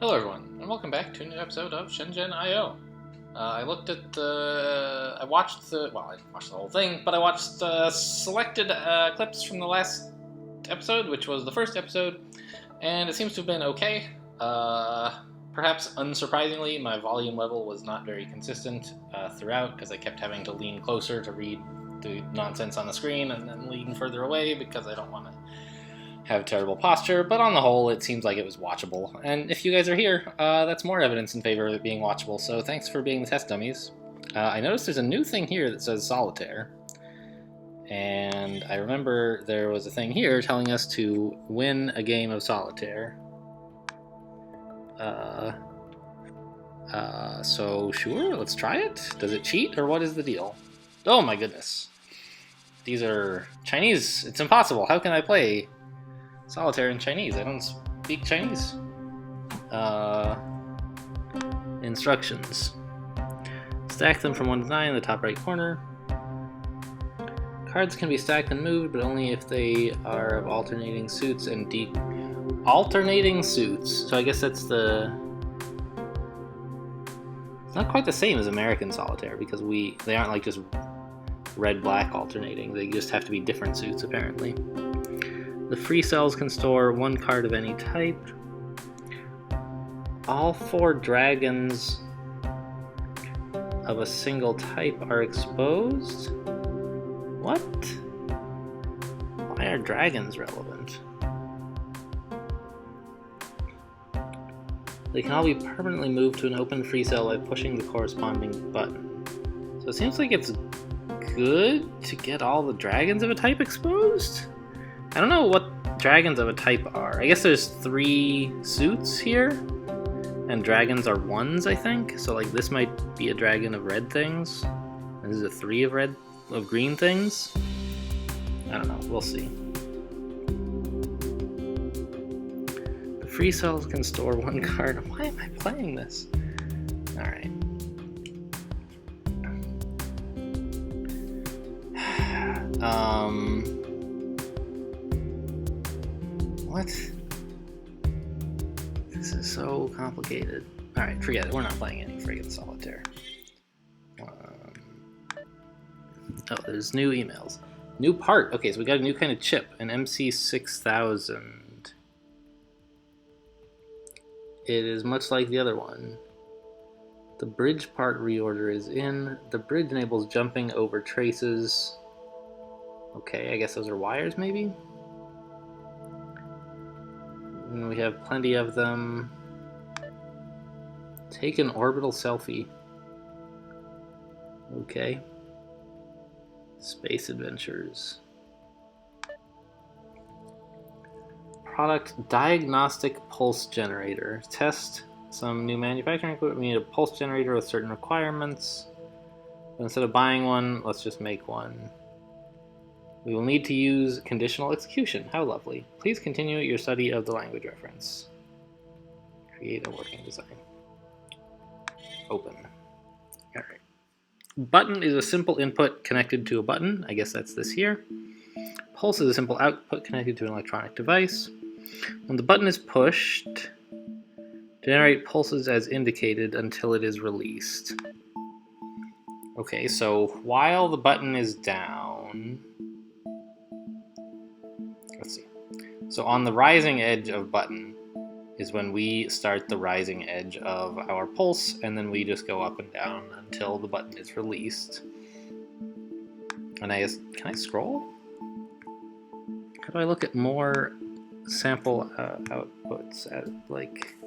Hello everyone, and welcome back to a new episode of SHENZHEN I. I watched the whole thing, but I watched selected clips from the last episode, which was the first episode, and it seems to have been okay. Perhaps unsurprisingly, my volume level was not very consistent throughout, because I kept having to lean closer to read the nonsense on the screen, and then lean further away, because I don't want to have terrible posture, but on the whole, it seems like it was watchable. And if you guys are here, that's more evidence in favor of it being watchable, so thanks for being the test dummies. I noticed there's a new thing here that says solitaire, and I remember there was a thing here telling us to win a game of solitaire. So sure, let's try it. Does it cheat, or what is the deal? Oh my goodness. These are Chinese. It's impossible. How can I play solitaire in Chinese? I don't speak Chinese. Instructions. Stack them from 1 to 9 in the top right corner. Cards can be stacked and moved, but only if they are of alternating suits and alternating suits. So I guess that's the... It's not quite the same as American solitaire, because they aren't like just red-black alternating. They just have to be different suits, apparently. The free cells can store 1 card of any type. All 4 dragons of a single type are exposed? What? Why are dragons relevant? They can all be permanently moved to an open free cell by pushing the corresponding button. So it seems like it's good to get all the dragons of a type exposed? I don't know what dragons of a type are. I guess there's 3 suits here, and dragons are 1s, I think. So like this might be a dragon of red things, and this is a 3 of green things. I don't know. We'll see. The free cells can store 1 card. Why am I playing this? All right. What? This is so complicated. Alright, forget it. We're not playing any friggin' solitaire. Oh, there's new emails. New part. Okay, so we got a new kind of chip, an MC6000. It is much like the other one. The bridge part reorder is in. The bridge enables jumping over traces. Okay, I guess those are wires, maybe? And we have plenty of them. Take an orbital selfie. Okay. Space adventures. Product diagnostic pulse generator. Test some new manufacturing equipment. We need a pulse generator with certain requirements. But instead of buying one, let's just make one. We will need to use conditional execution. How lovely. Please continue your study of the language reference. Create a working design. Open. Alright. Button is a simple input connected to a button. I guess that's this here. Pulse is a simple output connected to an electronic device. When the button is pushed, generate pulses as indicated until it is released. Okay, so while the button is down... Let's see. So on the rising edge of button is when we start the rising edge of our pulse, and then we just go up and down until the button is released. And I guess, can I scroll? How do I look at more sample outputs at, like...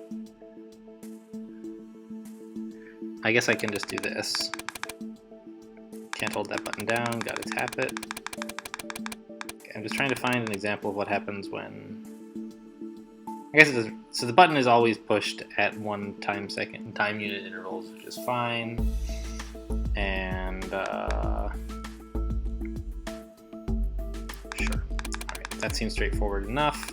I guess I can just do this. Can't hold that button down, gotta tap it. I'm just trying to find an example of what happens when... I guess it does... So the button is always pushed at 1 time-second time unit intervals, which is fine. And, sure. Alright, that seems straightforward enough.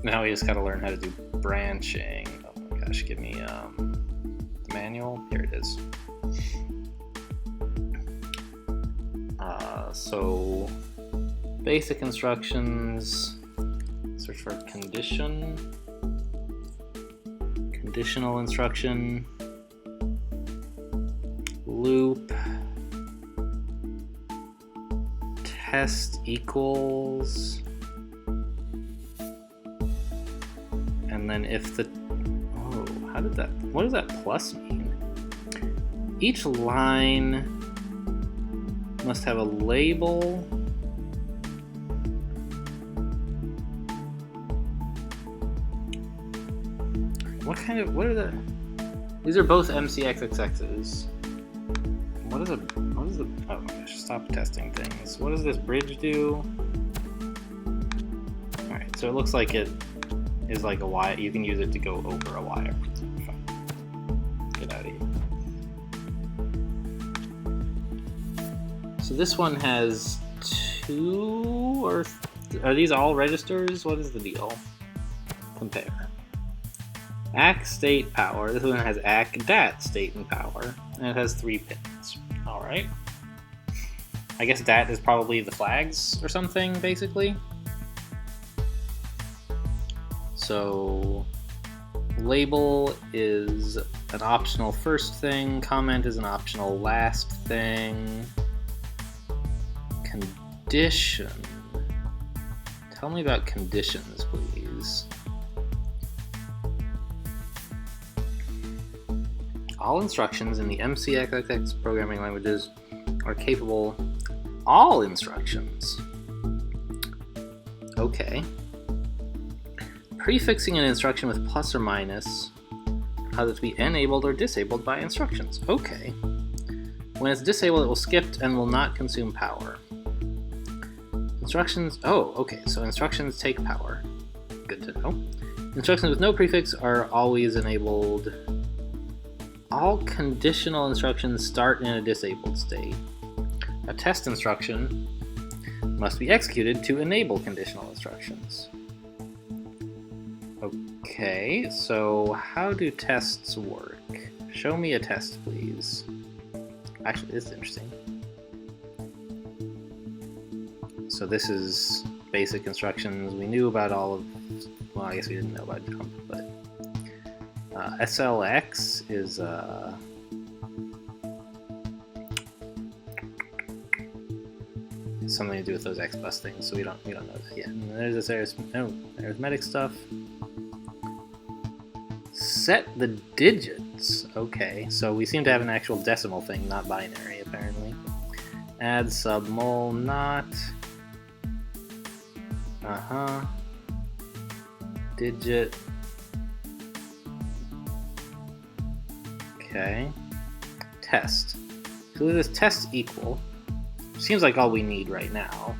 Now we just gotta learn how to do branching. Oh my gosh, give me, the manual. Here it is. So... Basic instructions, search for condition. conditional instruction, loop, test equals, and then if the, oh, how did that, what does that plus mean? Each line must have a label. What are the, these are both MCXXXs. What is the, oh my gosh, stop testing things. What does this bridge do? Alright, so it looks like it is like a wire, you can use it to go over a wire. Get out of here. So this one has two, or are these all registers? What is the deal? Compare. ACK state power. This one has ACK DAT state and power, and it has 3 pins. Alright. I guess DAT is probably the flags or something, basically. So label is an optional first thing, comment is an optional last thing. Condition. Tell me about conditions, please. All instructions in the MCXXX programming languages are capable. All instructions. Okay. Prefixing an instruction with plus or minus cause it to be enabled or disabled by instructions. Okay. When it's disabled, it will skip and will not consume power. Instructions. Oh, okay. So instructions take power. Good to know. Instructions with no prefix are always enabled. All conditional instructions start in a disabled state. A test instruction must be executed to enable conditional instructions. Okay, so how do tests work? Show me a test, please. Actually, this is interesting. So this is basic instructions. We knew about all of, well, I guess we didn't know about jump, but SLX is something to do with those XBus things, so we don't know that yet. And there's this arithmetic stuff. Set the digits. Okay, so we seem to have an actual decimal thing, not binary, apparently. Add submul, not. Digit. Okay. Test. So this test equal. Seems like all we need right now.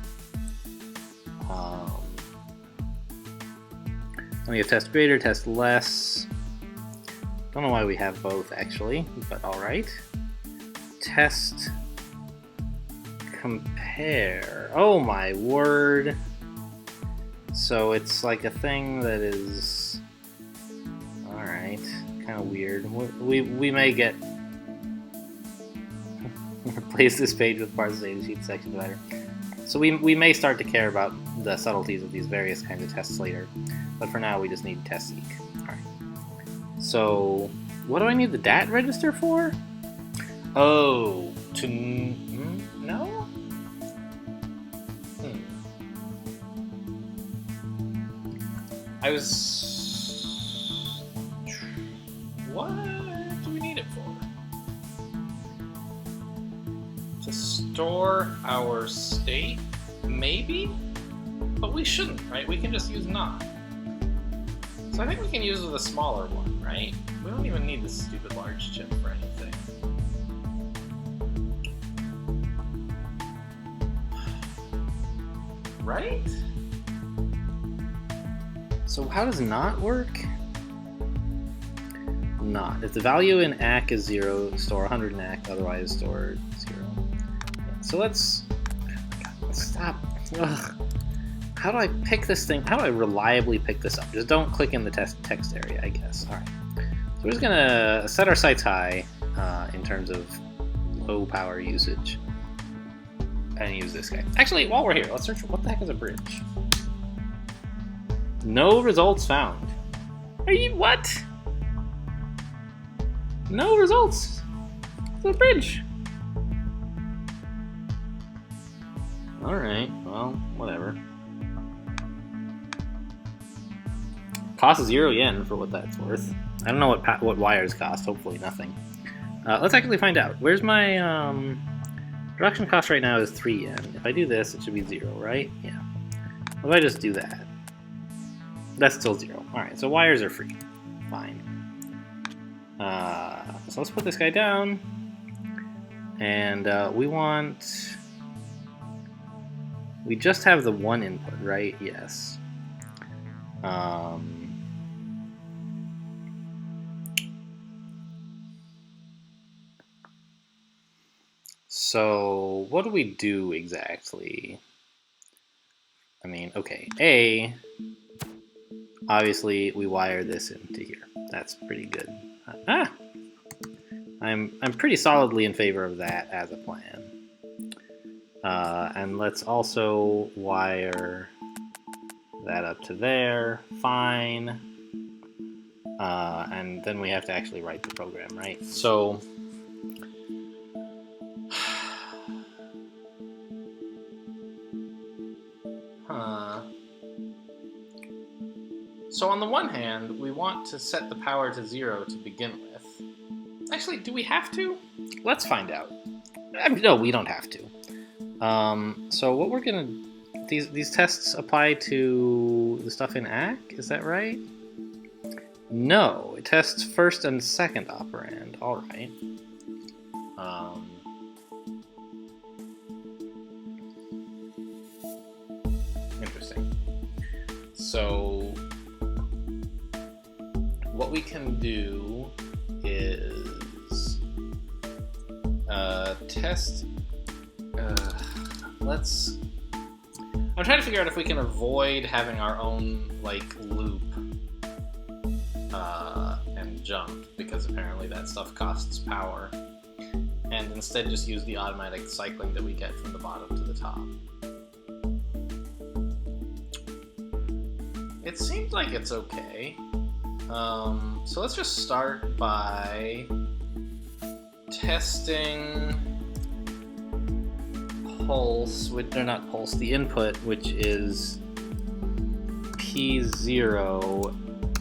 We have test greater, test less. Don't know why we have both actually, but alright. Test compare. Oh my word. So it's like a thing that is alright, kind of weird. We may get replace this page with parts of the datasheet section divider. So we may start to care about the subtleties of these various kinds of tests later, but for now we just need test seek. Alright. So what do I need the DAT register for? Oh, to no? I was... What do we need it for? To store our state? Maybe? But we shouldn't, right? We can just use not. So I think we can use the smaller one, right? We don't even need this stupid large chip for anything. Right? So how does not work? Not. If the value in ACK is 0, store 100 in ACK, otherwise store 0. Yeah, so let's stop. Ugh. How do I pick this thing? How do I reliably pick this up? Just don't click in the text area, I guess. Alright. So we're just gonna set our sights high in terms of low power usage. And use this guy. Actually, while we're here, let's search for what the heck is a bridge. No results found. Are you what? No results. The bridge. Alright, well, whatever. Costs 0 yen for what that's worth. I don't know what wires cost, hopefully nothing. Let's actually find out. Where's my, production cost right now is 3 yen. If I do this, it should be 0, right? Yeah. What if I just do that? That's still 0. Alright, so wires are free. Fine. So let's put this guy down. And we just have the one input, right? Yes. So what do we do exactly? I mean, okay, obviously we wire this into here. That's pretty good. I'm pretty solidly in favor of that as a plan. And let's also wire that up to there. Fine. And then we have to actually write the program, right? So So on the one hand, we want to set the power to 0 to begin with. Actually, do we have to? Let's find out. No, we don't have to. So what we're gonna... These tests apply to the stuff in ACK, is that right? No, it tests first and second operand. Alright. Interesting. So what we can do is test. I'm trying to figure out if we can avoid having our own like loop and jump, because apparently that stuff costs power, and instead just use the automatic cycling that we get from the bottom to the top. It seems like it's okay. So let's just start by testing pulse, not pulse, the input, which is P0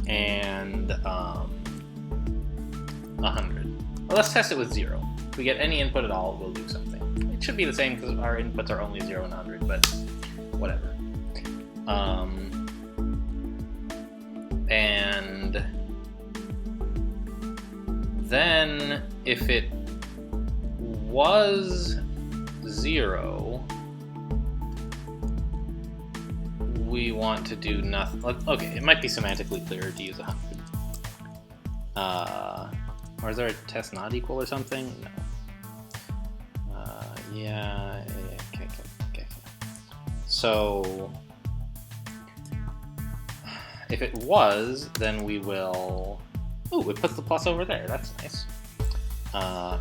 and 100. Well, let's test it with 0. If we get any input at all, we'll do something. It should be the same because our inputs are only 0 and 100, but whatever. And then if it was 0, we want to do nothing. Okay, it might be semantically clearer to use 100. Or is there a test not equal or something? No. Yeah, okay. So if it was, then we will... Ooh, it puts the plus over there. That's nice.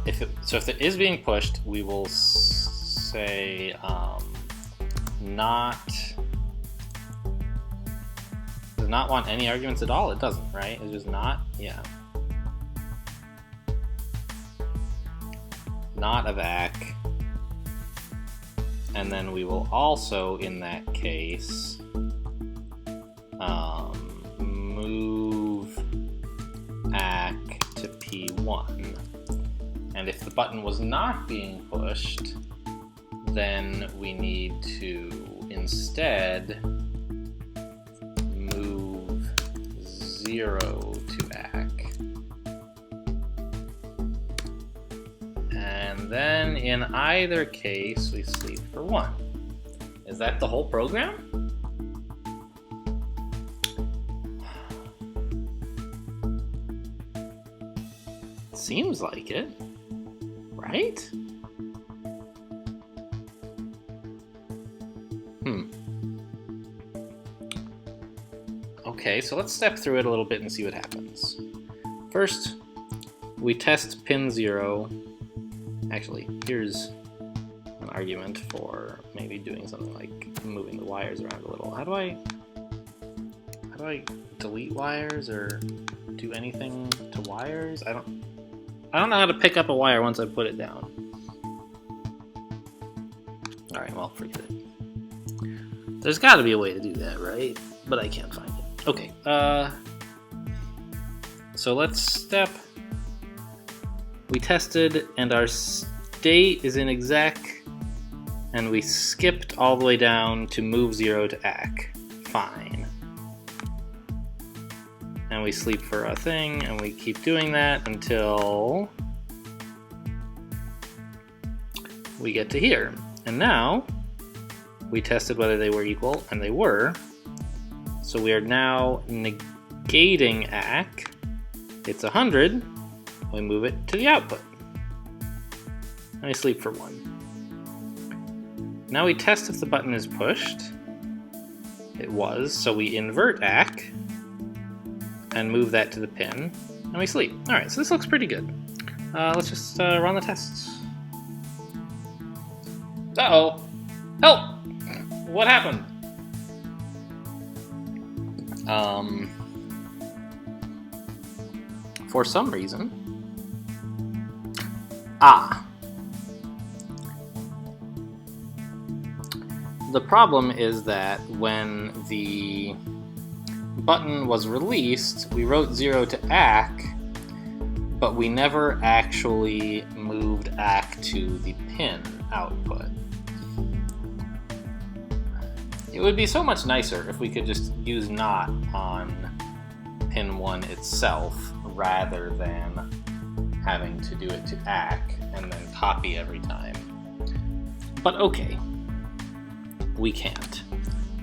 If it is being pushed, we will say does not want any arguments at all. It doesn't, right? It's just not. Yeah. Not of ACK. And then we will also, in that case, move ACK to P1. And if the button was not being pushed, then we need to instead move 0 to ACK. And then in either case, we sleep for 1. Is that the whole program? Seems like it, right? Okay, so let's step through it a little bit and see what happens. First, we test pin 0. Actually, here's an argument for maybe doing something like moving the wires around a little. How do I delete wires or do anything to wires? I don't I don't know how to pick up a wire once I put it down. Alright, well, forget it. There's got to be a way to do that, right? But I can't find it. Okay, so let's step. We tested, and our state is in exec, and we skipped all the way down to move 0 to ACK. Fine. And we sleep for a thing, and we keep doing that until we get to here. And now, we tested whether they were equal, and they were. So we are now negating ACK. It's 100. We move it to the output. And we sleep for 1. Now we test if the button is pushed. It was, so we invert ACK and move that to the pin, and we sleep. Alright, so this looks pretty good. Let's just run the tests. Uh-oh! Help! What happened? For some reason... The problem is that when the button was released, we wrote 0 to ACK, but we never actually moved ACK to the pin output. It would be so much nicer if we could just use not on pin 1 itself rather than having to do it to ACK and then copy every time. But okay, we can't.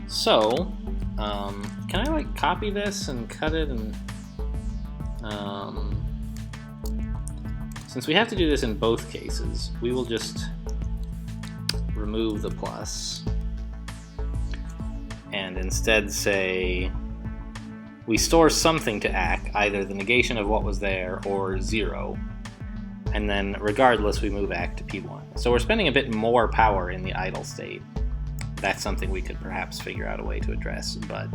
So, can I like copy this and cut it and since we have to do this in both cases, we will just remove the plus and instead say we store something to ACK, either the negation of what was there or 0, and then regardless we move ACK to P1. So we're spending a bit more power in the idle state. That's something we could perhaps figure out a way to address, but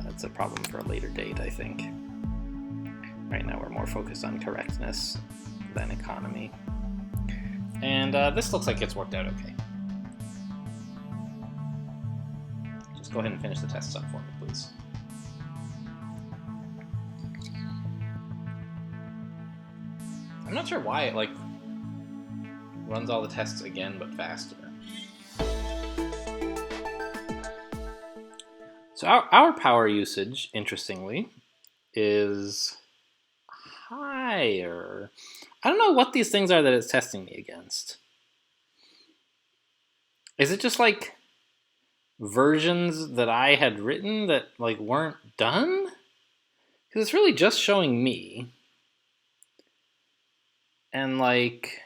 it's a problem for a later date, I think. Right now we're more focused on correctness than economy. And this looks like it's worked out okay. Just go ahead and finish the tests up for me, please. I'm not sure why it, like, runs all the tests again, but faster. So our power usage, interestingly, is higher. I don't know what these things are that it's testing me against. Is it just like versions that I had written that like weren't done? Because it's really just showing me. And like,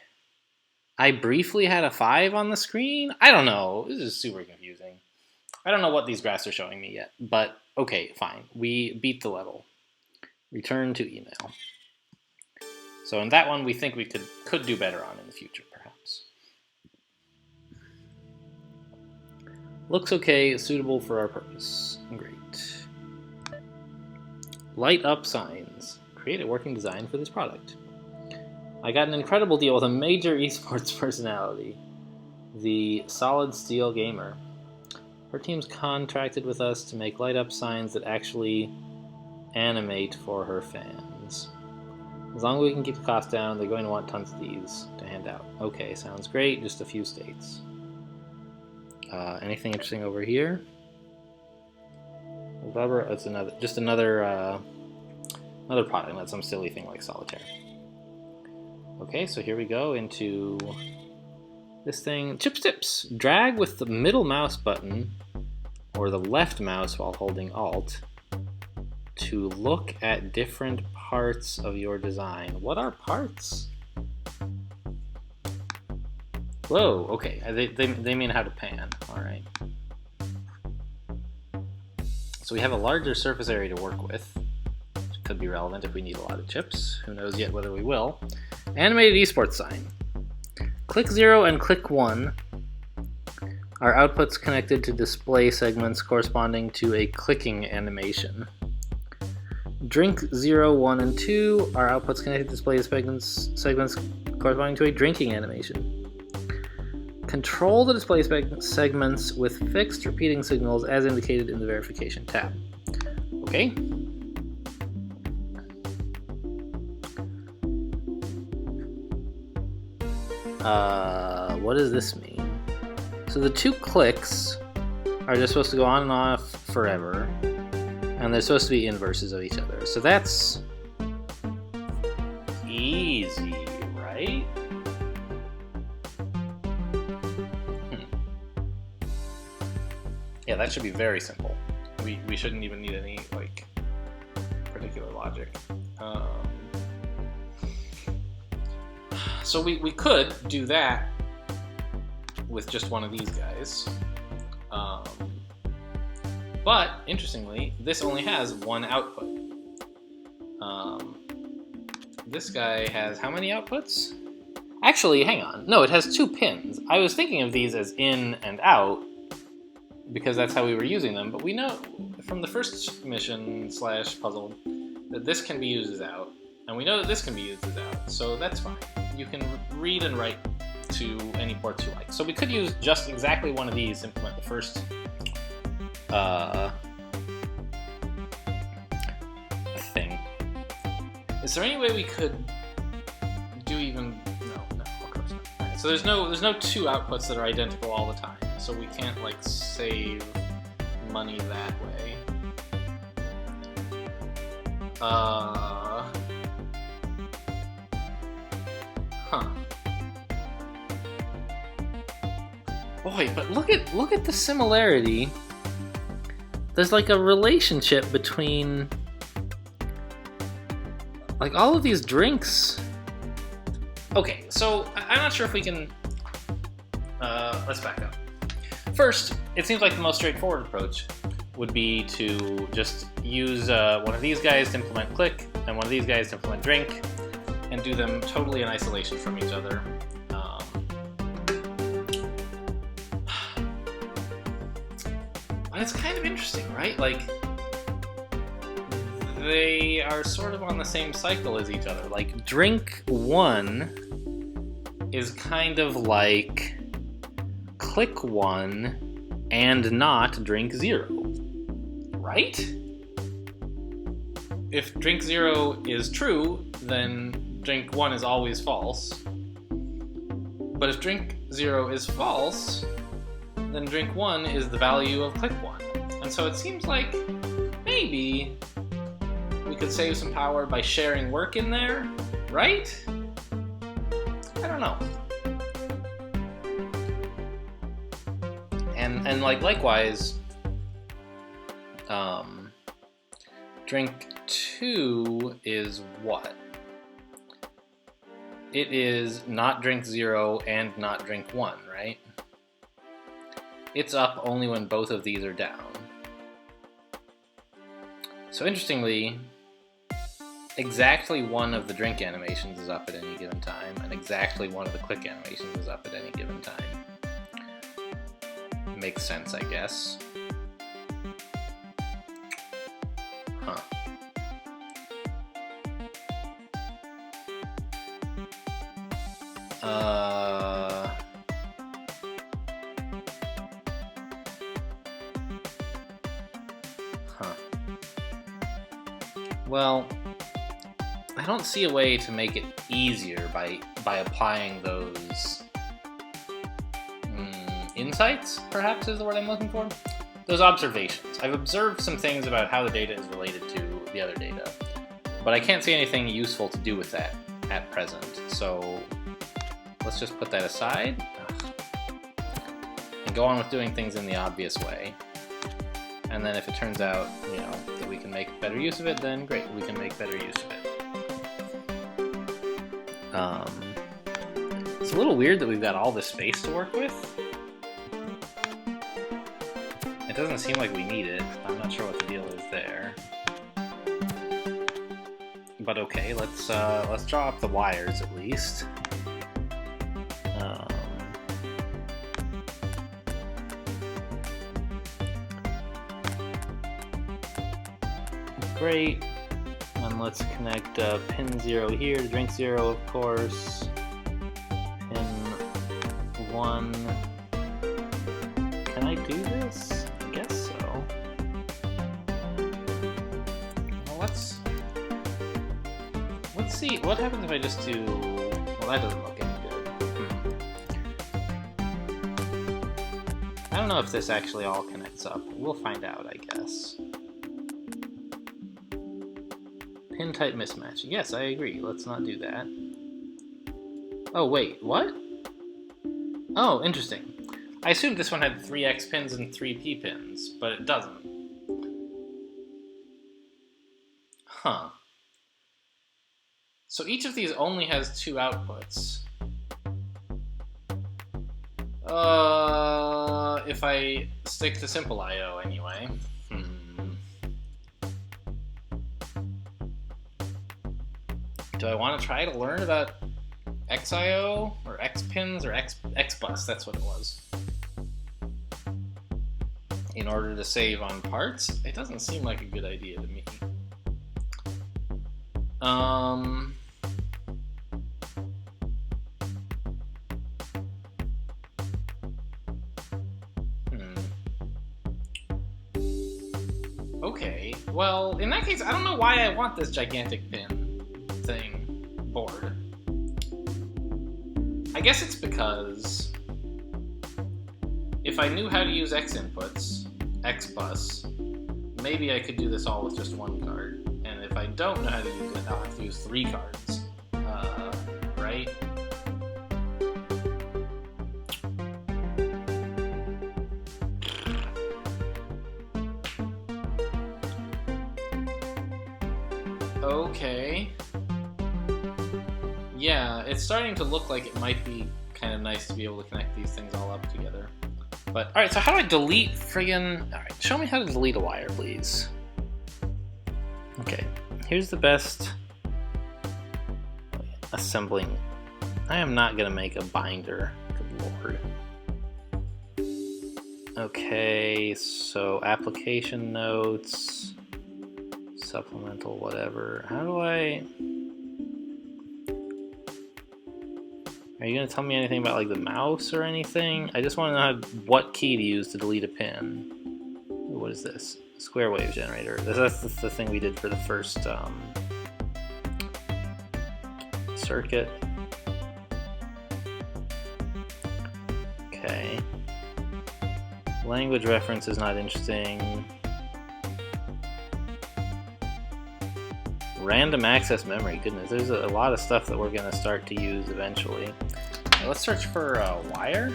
I briefly had a 5 on the screen? I don't know. This is super confusing. I don't know what these graphs are showing me yet, but okay, fine. We beat the level. Return to email. So in that one, we think we could do better on in the future, perhaps. Looks okay, suitable for our purpose. Great. Light up signs. Create a working design for this product. I got an incredible deal with a major esports personality, the Solid Steel Gamer. Her team's contracted with us to make light up signs that actually animate for her fans. As long as we can keep the cost down, they're going to want tons of these to hand out. Okay, sounds great. Just a few states. Anything interesting over here? Rubber. It's another product, not some silly thing like solitaire. Okay, so here we go into this thing. Chip tips. Drag with the middle mouse button or the left mouse while holding Alt to look at different parts of your design. What are parts? Whoa, okay. They mean how to pan. All right. So we have a larger surface area to work with, which could be relevant if we need a lot of chips. Who knows yet whether we will. Animated esports sign. Click 0 and click 1 are outputs connected to display segments corresponding to a clicking animation. Drink 0, 1, and 2 are outputs connected to display segments corresponding to a drinking animation. Control the display segments with fixed repeating signals as indicated in the verification tab. Okay. What does this mean? So the 2 clicks are just supposed to go on and off forever, and they're supposed to be inverses of each other. So that's easy, right? Yeah, that should be very simple. We shouldn't even need any like particular logic. So we could do that with just one of these guys. But interestingly, this only has one output. This guy has how many outputs? Actually, hang on. No, it has 2 pins. I was thinking of these as in and out because that's how we were using them, but we know from the first mission / puzzle that this can be used as out, and we know that this can be used as out, so that's fine. You can read and write to any ports you like. So we could use just exactly one of these to implement the first thing. Is there any way we could do even... No, of course not. Right, so there's no 2 outputs that are identical all the time, so we can't like save money that way. Boy, but look at the similarity. There's like a relationship between like all of these drinks. Okay, so I'm not sure if we can. Let's back up. First, it seems like the most straightforward approach would be to just use one of these guys to implement click and one of these guys to implement drink, and do them totally in isolation from each other. But it's kind of interesting, right? Like, they are sort of on the same cycle as each other. Like, drink 1 is kind of like click 1 and not drink 0, right? If drink 0 is true, then drink 1 is always false. But if drink 0 is false, then drink 1 is the value of click 1. And so it seems like maybe we could save some power by sharing work in there, right? I don't know. And like likewise, drink 2 is what? It is not drink 0 and not drink 1, right? It's up only when both of these are down. So interestingly, exactly one of the drink animations is up at any given time, and exactly one of the click animations is up at any given time. Makes sense, I guess. Huh. Well, I don't see a way to make it easier by applying those insights, perhaps is the word I'm looking for? Those observations. I've observed some things about how the data is related to the other data, but I can't see anything useful to do with that at present. So let's just put that aside and go on with doing things in the obvious way. And then if it turns out, you know, that we can make better use of it, then great, we can make better use of it. It's a little weird that we've got all this space to work with. It doesn't seem like we need it. I'm not sure what the deal is there. But okay, let's draw up the wires at least. Great. let's connect pin 0 here, drink 0 of course, pin 1. Can I do this? I guess so. Well, let's see, what happens if I just do, well that doesn't look any good. I don't know if this actually all connects up. We'll find out, I guess. Pin type mismatch. Yes, I agree. Let's not do that. Oh, wait. What? Oh, interesting. I assumed this one had 3 X pins and 3 P pins, but it doesn't. Huh. So each of these only has 2 outputs. If I stick to simple I/O anyway. Do I want to try to learn about XIO or X pins or X bus? That's what it was. In order to save on parts, it doesn't seem like a good idea to me. Okay, well, in that case, I don't know why I want this gigantic pin thing board. I guess it's because if I knew how to use X inputs, X bus, maybe I could do this all with just 1 card. And if I don't know how to use it, I'll have to use 3 cards. Right? Okay. Yeah, it's starting to look like it might be kind of nice to be able to connect these things all up together. But, alright, so how do I delete friggin'... Alright, show me how to delete a wire, please. Okay, here's the best assembling. I am not gonna make a binder, good lord. Okay, so application notes, supplemental, whatever. How do I... Are you gonna tell me anything about like the mouse or anything? I just want to know what key to use to delete a pin. What is this? Square wave generator. That's the thing we did for the first circuit. Okay. Language reference is not interesting. Random access memory. Goodness, there's a lot of stuff that we're going to start to use eventually. Now let's search for a wire.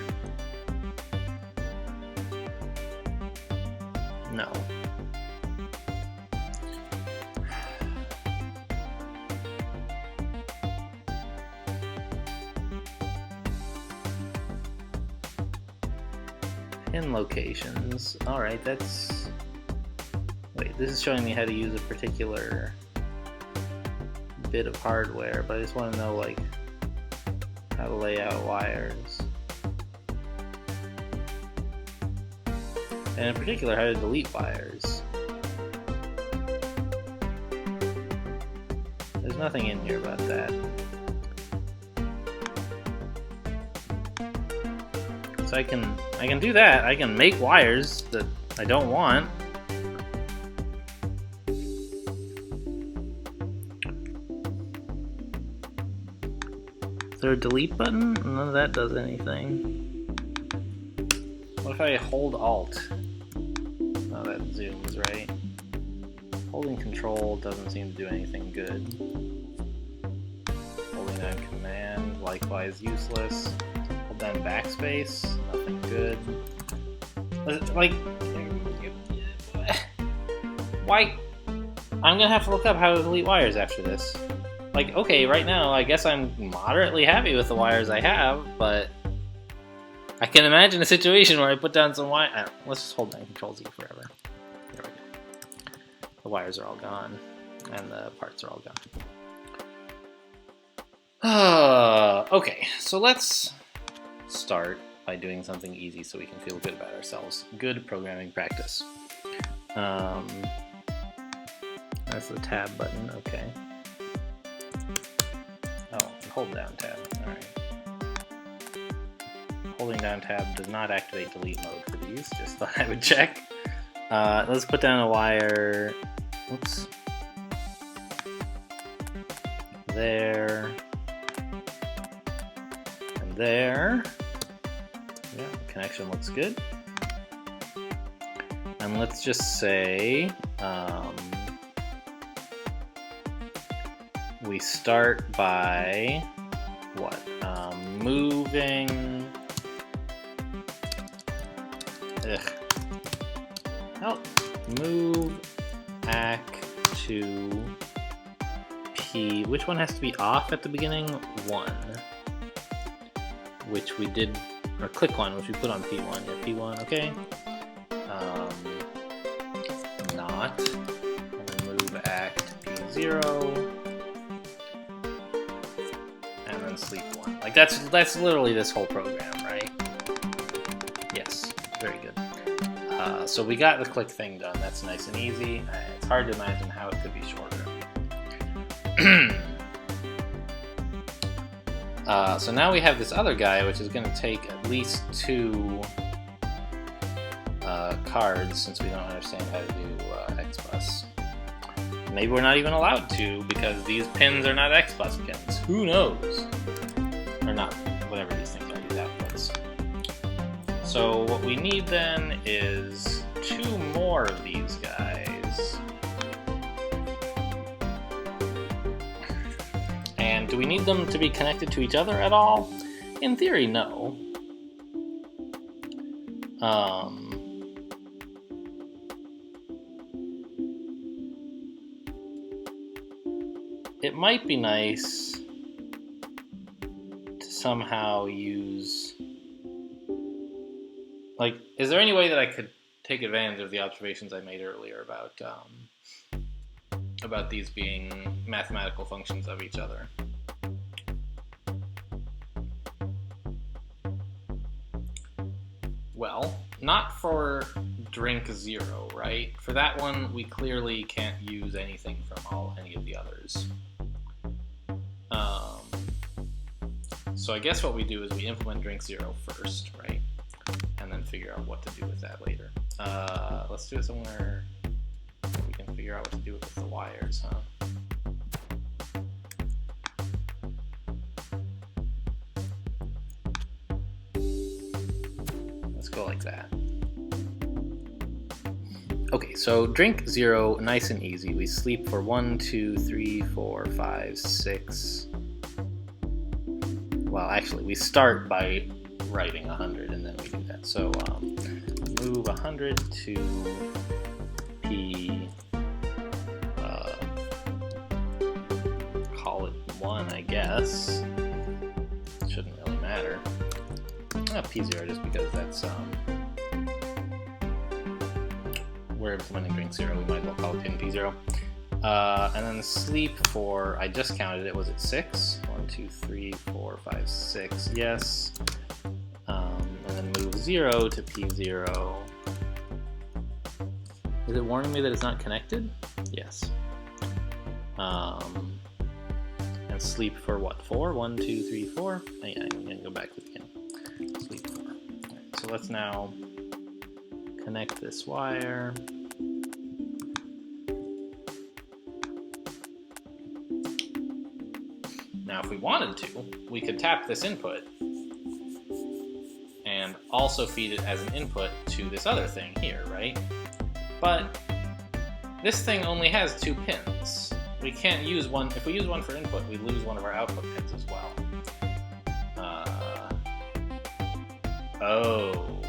No. Pin locations. Alright, that's... Wait, this is showing me how to use a particular bit of hardware, but I just want to know like how to lay out wires. And in particular, how to delete wires. There's nothing in here about that. So I can do that. I can make wires that I don't want. Is there a delete button? None of that does anything. What if I hold Alt? Oh, that zooms, right? Holding Control doesn't seem to do anything good. Holding down Command, likewise useless. Hold down Backspace, nothing good. Like, why? I'm gonna have to look up how to delete wires after this. Like, okay, right now, I guess I'm moderately happy with the wires I have, but I can imagine a situation where I put down some wire. Let's just hold down Control Z forever. There we go. The wires are all gone, and the parts are all gone. Okay, so let's start by doing something easy so we can feel good about ourselves. Good programming practice. That's the tab button, okay. Oh, hold down tab, alright. Holding down tab does not activate delete mode for these, just thought I would check. Let's put down a wire, oops. There. And there. Yeah, connection looks good. And let's just say, we start by, what, moving, move ACK to P, which one has to be off at the beginning? 1, which we did, or click 1, which we put on P1, yeah, P1, okay. Not, and then move ACK to P0, and then sleep 1. Like that's literally this whole program, right? Yes, very good. So we got the click thing done. That's nice and easy. It's hard to imagine how it could be shorter. So now we have this other guy, which is going to take at least 2 cards, since we don't understand how to do XBus. Maybe we're not even allowed to, because these pins are not XBus pins. Who knows? Or not, whatever these things are, these outputs. So what we need then is 2 more of these guys. And do we need them to be connected to each other at all? In theory, no. It might be nice to somehow use, like, is there any way that I could take advantage of the observations I made earlier about these being mathematical functions of each other? Well, not for drink 0, right? For that one, we clearly can't use anything from any of the others. So I guess what we do is we implement drink 0 first, right? And then figure out what to do with that later. Let's do it somewhere we can figure out what to do with the wires, huh? Let's go like that. Okay, so drink 0, nice and easy. We sleep for 1, 2, 3, 4, 5, 6. Well, actually, we start by writing 100, and then we do that. So move 100 to P, call it 1, I guess. Shouldn't really matter. P0, just because that's, we're implementing drink 0, we might as well call it pin P0. And then sleep for, I just counted it, was it 6? 1, 2, 3, 4, 5, 6, yes. And then move 0 to P0. Is it warning me that it's not connected? Yes. And sleep for what, 4? 1, 2, 3, 4? Oh, yeah, I'm gonna go back to the beginning. Sleep 4. Right, so let's now connect this wire. Now, if we wanted to, we could tap this input and also feed it as an input to this other thing here, right? But this thing only has 2 pins. We can't use one. If we use one for input, we lose one of our output pins as well. Oh.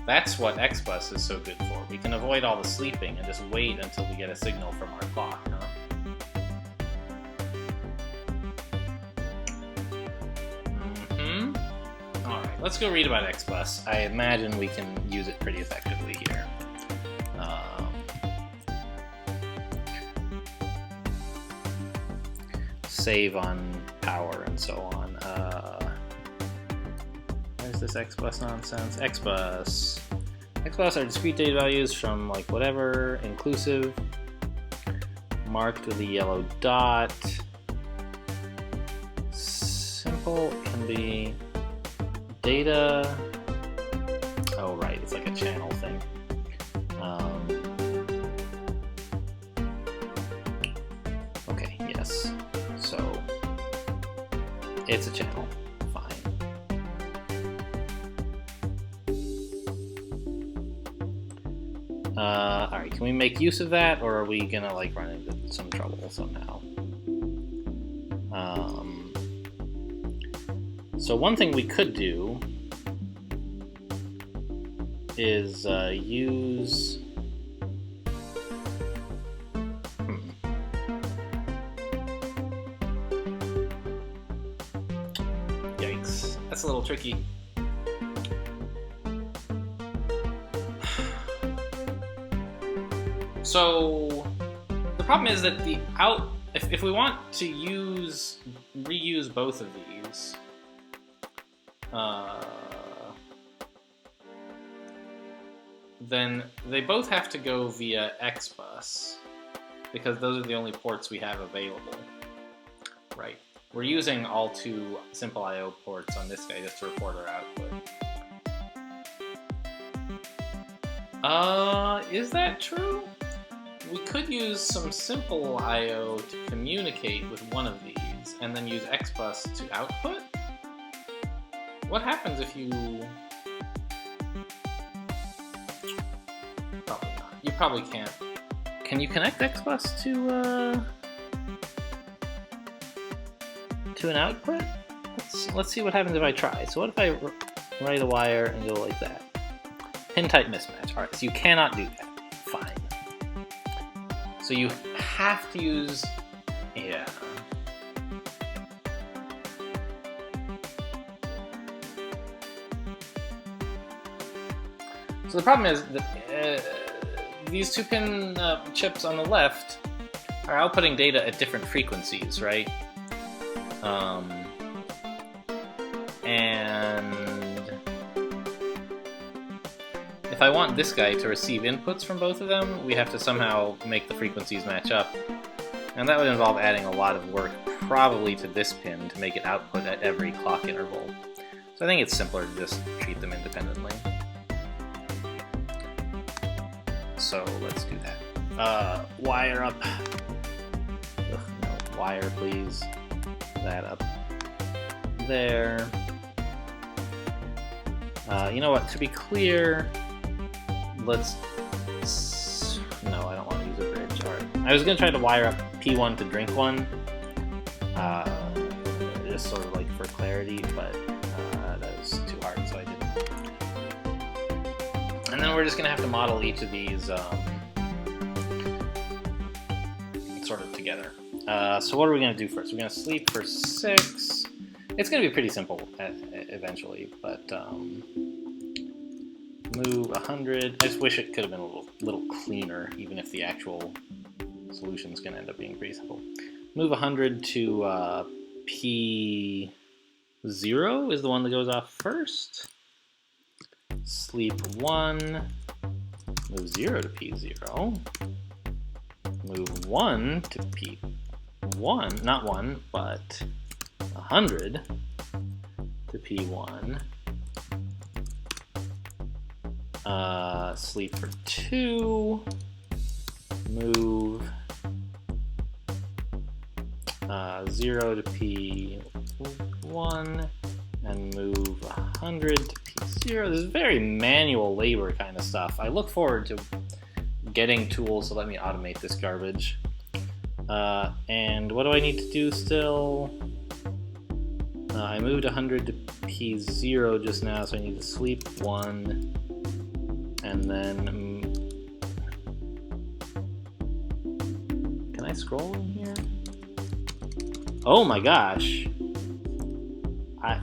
That's what XBus is so good for. We can avoid all the sleeping and just wait until we get a signal from our clock, huh? Alright, let's go read about XBus. I imagine we can use it pretty effectively here. Save on power and so on. Where's this XBus nonsense? XBus. XBus are discrete data values from like whatever, inclusive. marked with a yellow dot. Simple can be data. Oh, right, it's like a channel thing. Okay, yes. So it's a channel. Fine. Alright, can we make use of that, or are we gonna like run into some trouble somehow? So one thing we could do is use... Yikes, that's a little tricky. So the problem is that the if we want to reuse both of these, then they both have to go via XBus, because those are the only ports we have available. Right. We're using all 2 simple I/O ports on this guy just to report our output. Is that true? We could use some simple I/O to communicate with one of these, and then use XBus to output? What happens if you... Probably not. You probably can't. Can you connect XBus to an output? Let's see what happens if I try. So what if I write a wire and go like that? Pin type mismatch. Alright, so you cannot do that. Fine. So you have to use... Yeah. So the problem is that these 2-pin chips on the left are outputting data at different frequencies, right? And if I want this guy to receive inputs from both of them, we have to somehow make the frequencies match up. And that would involve adding a lot of work, probably to this pin, to make it output at every clock interval. So I think it's simpler to just treat them independently. So let's do that. Wire up. Ugh, no, wire, please. That up there. You know what? To be clear, let's... No, I don't want to use a bridge. Alright. I was going to try to wire up P1 to drink one. Just sort of like for clarity, but that was too hard, so I didn't. And then we're just going to have to model each of these sort of together. So what are we going to do first? We're going to sleep for 6. It's going to be pretty simple eventually, but move 100. I just wish it could have been a little cleaner, even if the actual solution is going to end up being pretty simple. Move 100 to P0 is the one that goes off first. Sleep 1. Move 0 to P0. Move 1 to P1. Not 1, but 100 to P1. Sleep for 2. Move 0 to P1 and move 100 to P0. This is very manual labor kind of stuff. I look forward to getting tools to let me automate this garbage. And what do I need to do still? I moved 100 to P0 just now, so I need to sleep 1 and then can I scroll in here? Oh my gosh,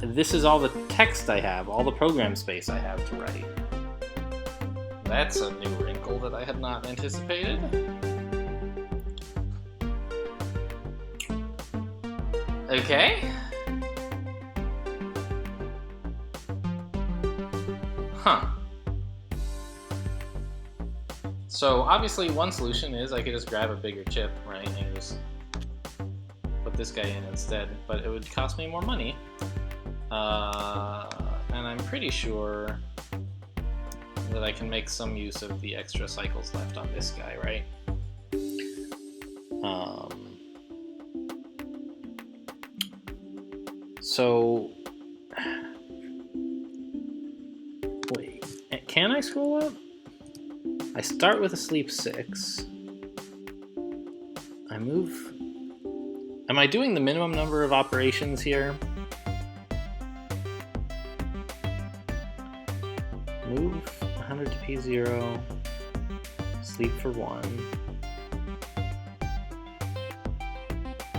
this is all the text I have, all the program space I have to write. That's a new wrinkle that I had not anticipated. Okay. Huh. So obviously one solution is I could just grab a bigger chip, right, and just put this guy in instead, but it would cost me more money. And I'm pretty sure that I can make some use of the extra cycles left on this guy, right? So, wait, can I scroll up? I start with a sleep 6. I move. Am I doing the minimum number of operations here? Move 100 to P0. Sleep for 1.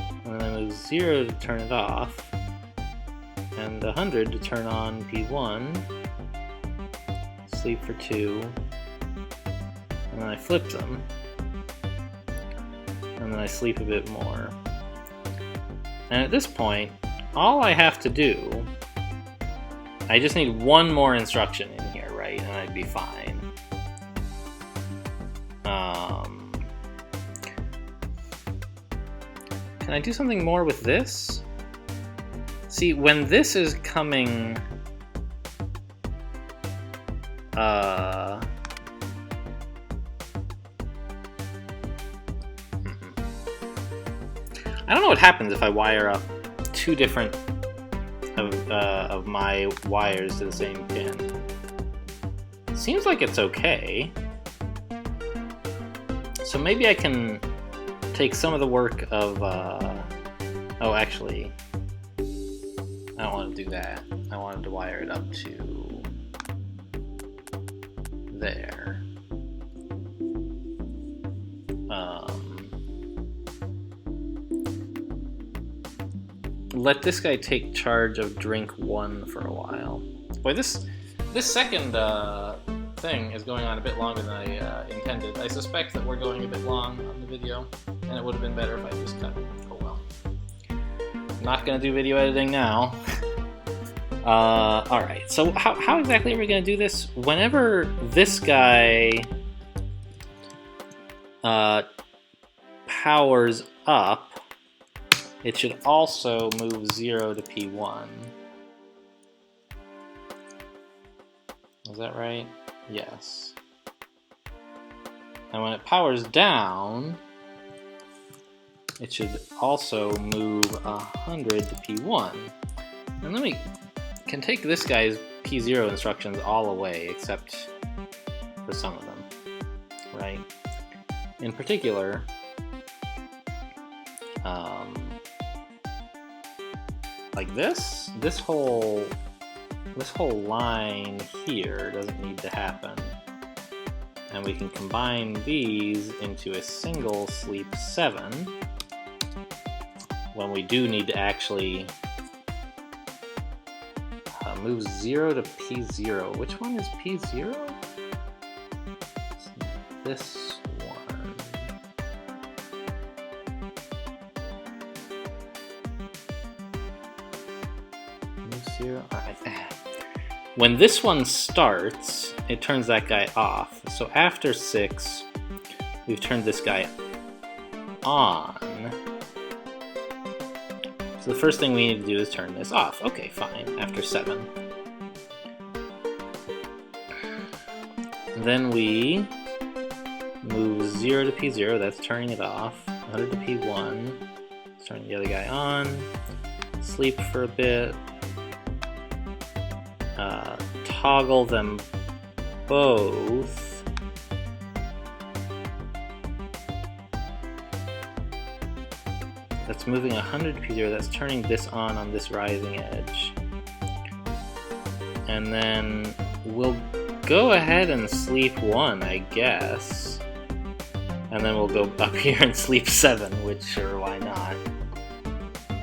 And then I move 0 to turn it off. And 100 to turn on P1. Sleep for 2. And then I flip them. And then I sleep a bit more. And at this point, all I have to do, I just need one more instruction in here, right? And I'd be fine. Can I do something more with this? See, when this is coming... I don't know what happens if I wire up two different of my wires to the same pin. Seems like it's okay. So maybe I can take some of the work of... oh, actually, I don't want to do that. I wanted to wire it up to there. Let this guy take charge of drink 1 for a while. Boy, this second thing is going on a bit longer than I intended. I suspect that we're going a bit long on the video, and it would have been better if I just cut it. Oh well. I'm not going to do video editing now. Alright, so how exactly are we going to do this? Whenever this guy powers up, it should also move 0 to P1. Is that right? Yes. And when it powers down, it should also move 100 to P1. And then we can take this guy's P0 instructions all away, except for some of them, right? In particular, like this whole line here doesn't need to happen, and we can combine these into a single sleep 7 when we do need to actually move 0 to P0. Which one is P0? This one. Move 0. Alright. When this one starts, it turns that guy off. So after 6, we've turned this guy on. So the first thing we need to do is turn this off. Okay, fine, after 7. Then we move 0 to P0, that's turning it off. 100 to P1, turning the other guy on. Sleep for a bit. Toggle them both. That's moving 100 to P0, that's turning this on this rising edge. And then we'll go ahead and sleep 1, I guess. And then we'll go up here and sleep 7, which sure, why not?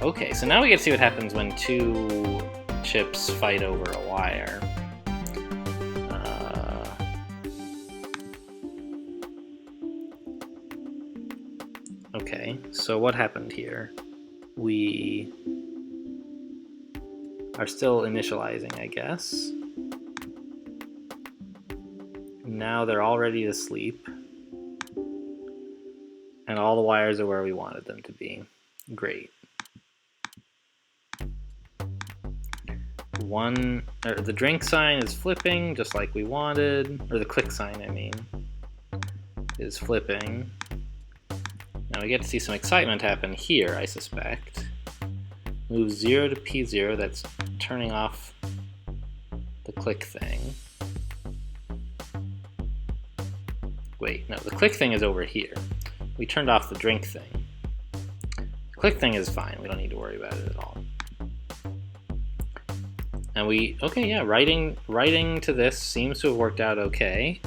Okay, so now we get to see what happens when two chips fight over a wire. Okay, so what happened here? We are still initializing, I guess. Now they're all ready to sleep. And all the wires are where we wanted them to be. Great. The drink sign is flipping just like we wanted, or the click sign, I mean, is flipping. Now we get to see some excitement happen here, I suspect. Move 0 to P0, that's turning off the click thing. Wait, no, the click thing is over here. We turned off the drink thing. The click thing is fine, we don't need to worry about it at all. And okay, yeah, writing to this seems to have worked out okay.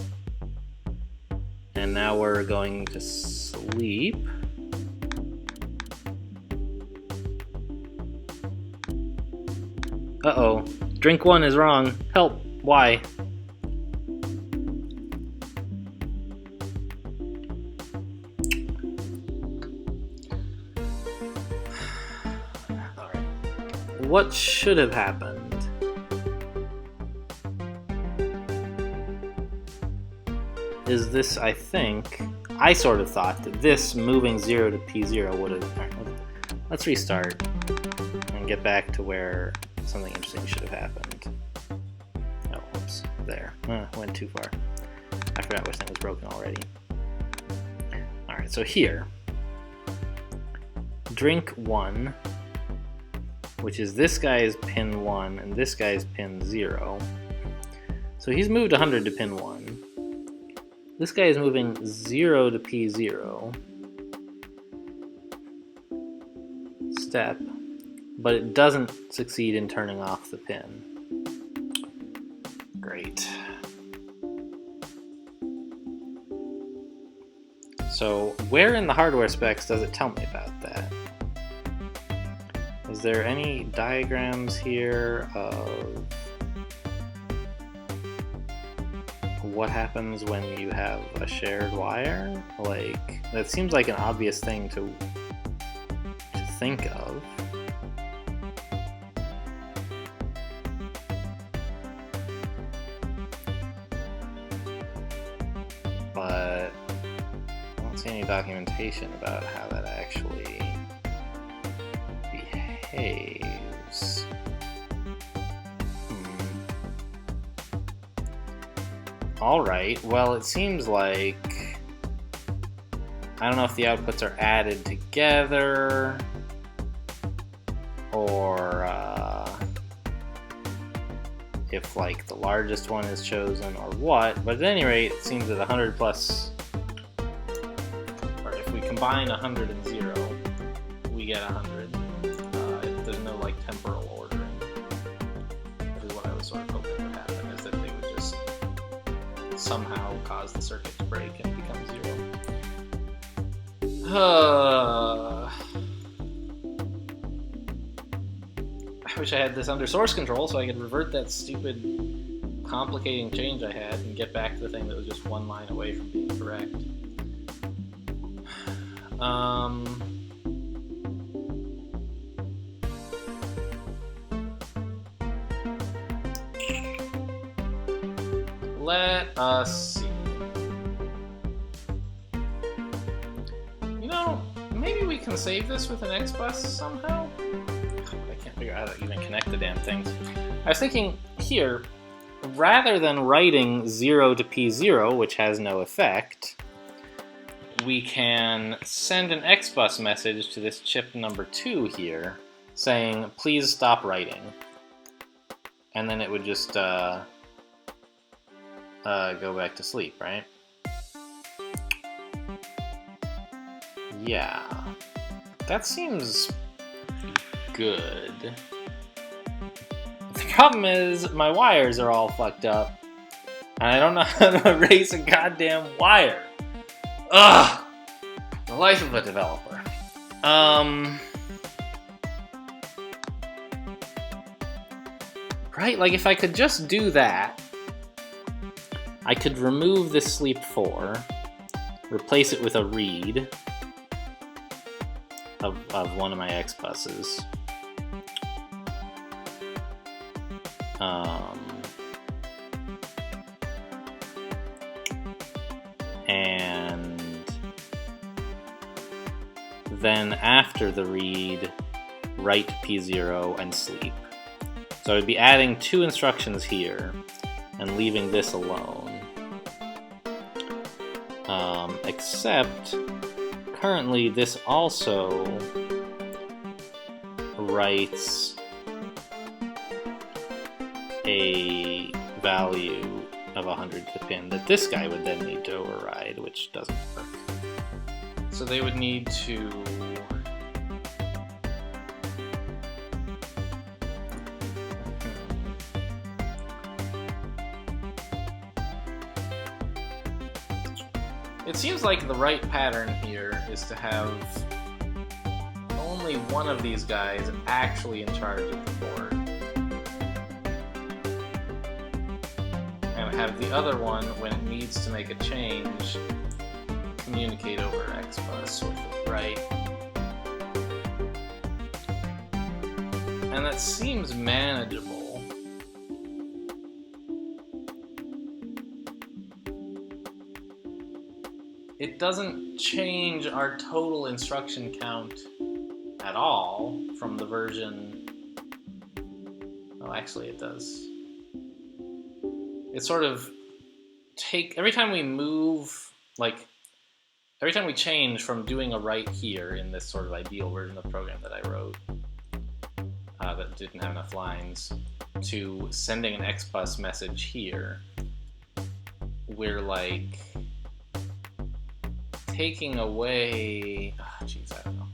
And now we're going to sleep. Uh-oh, drink 1 is wrong. Help, why? All right. What should have happened? Is this, I think, I sort of thought that this moving 0 to P0 would have... Right, let's restart and get back to where something interesting should have happened. Oh, whoops, there. Went too far. I forgot which thing was broken already. Alright, so here, drink 1, which is this guy's pin 1 and this guy's pin 0. So he's moved 100 to pin 1. This guy is moving 0 to P0 step, but it doesn't succeed in turning off the pin. Great. So where in the hardware specs does it tell me about that? Is there any diagrams here of what happens when you have a shared wire? Like, that seems like an obvious thing to think of. But I don't see any documentation about how that actually behaves. Alright, well it seems like, I don't know if the outputs are added together, or if like the largest one is chosen or what, but at any rate it seems that 100 plus, or if we combine 100 and 0, we get 100. There's no like temporal ordering. That is what I was sort of hoping would happen, is that they would just somehow cause the circuit to break and become 0. I wish I had this under source control so I could revert that stupid complicating change I had and get back to the thing that was just one line away from being correct. Let us see. You know, maybe we can save this with an XBus somehow? I can't figure out how to even connect the damn things. I was thinking here, rather than writing 0 to P0, which has no effect, we can send an XBus message to this chip number 2 here, saying, please stop writing. And then it would just go back to sleep, right? Yeah. That seems good. The problem is, my wires are all fucked up, and I don't know how to erase a goddamn wire. Ugh! The life of a developer. Right, like if I could just do that, I could remove this sleep 4, replace it with a read of one of my X buses. And then after the read, write P0 and sleep. So I'd be adding 2 instructions here and leaving this alone. Except currently this also writes a value of 100 to pin that this guy would then need to override, which doesn't work. So they would need to It seems like the right pattern here is to have only one of these guys actually in charge of the board, and have the other one, when it needs to make a change, communicate over XBus with it, right? And that seems manageable. It doesn't change our total instruction count at all from the version... Oh, actually it does. It sort of every time we move, like, every time we change from doing a write here in this sort of ideal version of the program that I wrote, that didn't have enough lines, to sending an XBus message here, we're like taking away, geez, I don't know.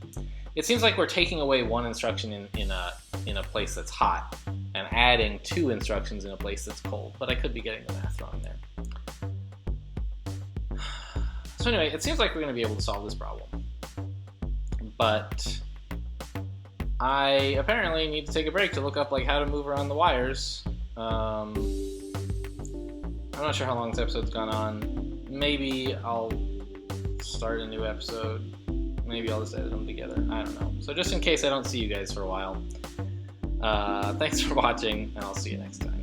It seems like we're taking away one instruction in a place that's hot and adding 2 instructions in a place that's cold, but I could be getting the math wrong there. So anyway, it seems like we're going to be able to solve this problem, but I apparently need to take a break to look up like how to move around the wires. I'm not sure how long this episode's gone on. Maybe I'll start a new episode. Maybe I'll just edit them together. I don't know. So just in case I don't see you guys for a while, thanks for watching, and I'll see you next time.